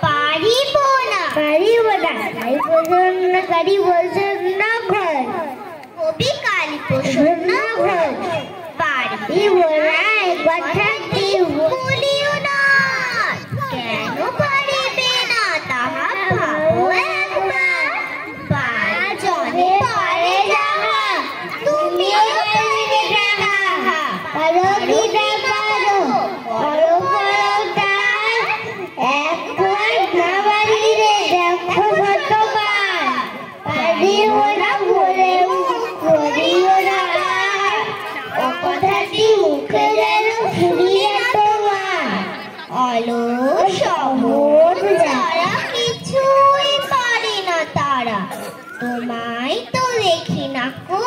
পারিব না কালী প্রসন্ন ঘর কবি কালী প্রসন্ন ঘর পারিব না কথা বলিও না কেন পারিবে না তাহা ভাবো একবার পাঁচজনে পারে যাহা তুমিও পারিবে তাহা পারো কি না পারো করো করো তাই একবার না পারিলে দেখো কতবার পারিব না বলে করিও না ও কথাটি মুখে যেন শুনিয়ে তোমার অলস অমন যারা কিছুই পারে না তারা তোমায় তো দেখি না কো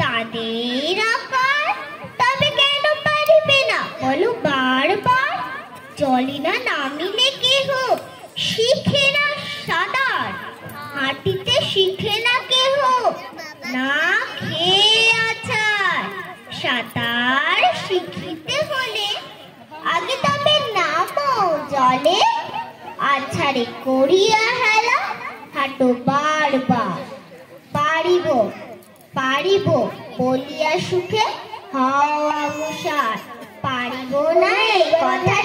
তাদের আকার তবে কেন পারিবে না বলো বারবার চলি না নামিলে কেহ শিখে না সাঁতার হাঁটিতে শিখে না কেহ না খেয়ে আছার সাঁতার শিখিতে হলে আগে তবে নামো জলে আছাড়ে করিয়া হেলা হাঁটো বারবার পারিব পারিব বলিয়া সুখে হওয়া মুষার পারিব না এই কথা